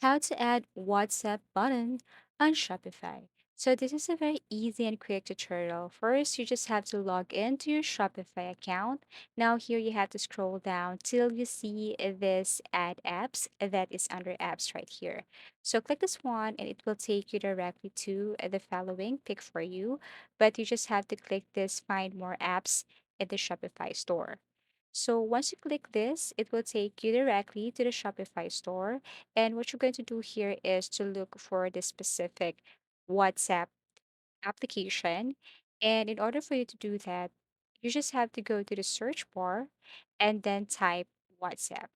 How to add WhatsApp button on Shopify. So this is a very easy and quick tutorial. First, you just have to log into your Shopify account. Now here you have to scroll down till you see this add apps that is under apps right here. So click this one and it will take you directly to the following pick for you. But you just have to click this find more apps in the Shopify store. So once you click this, it will take you directly to the Shopify store. And what you're going to do here is to look for the specific WhatsApp application. And in order for you to do that, you just have to go to the search bar and then type WhatsApp.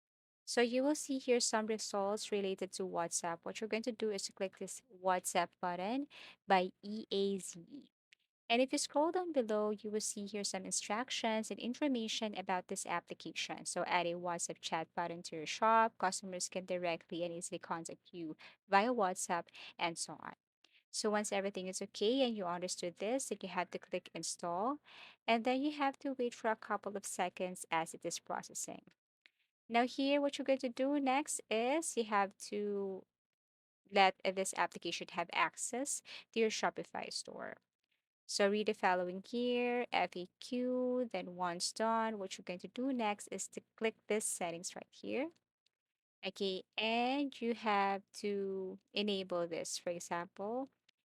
So you will see here some results related to WhatsApp. What you're going to do is to click this WhatsApp button by EAZE. And if you scroll down below, you will see here some instructions and information about this application. So add a WhatsApp chat button to your shop. Customers can directly and easily contact you via WhatsApp and so on. So once everything is okay and you understood this, then you have to click install. And then you have to wait for a couple of seconds as it is processing. Now here, what you're going to do next is you have to let this application have access to your Shopify store. So read the following here, FAQ, then once done, what you're going to do next is to click this settings right here. Okay, and you have to enable this. For example,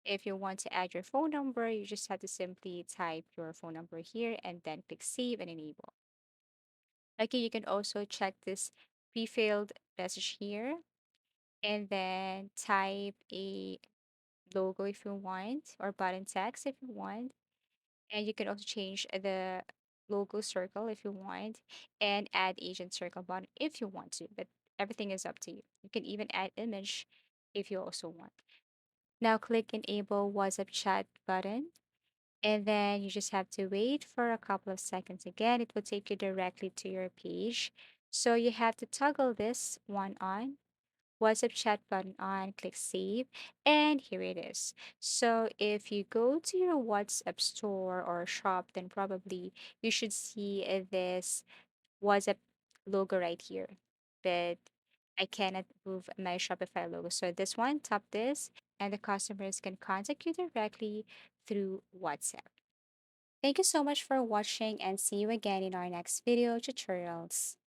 if you want to add your phone number, you just have to simply type your phone number here and then click save and enable. Okay, you can also check this pre-filled message here and then type a logo if you want or button text if you want. And you can also change the logo circle if you want and add agent circle button if you want to, but everything is up to you. You can even add image if you also want. Now click enable WhatsApp chat button and then you just have to wait for a couple of seconds again. It will take you directly to your page. So you have to toggle this one on WhatsApp chat button on, click save, and here it is. So if you go to your WhatsApp store or shop, then probably you should see this WhatsApp logo right here. But I cannot move my Shopify logo. So this one, tap this, and the customers can contact you directly through WhatsApp. Thank you so much for watching and see you again in our next video tutorials.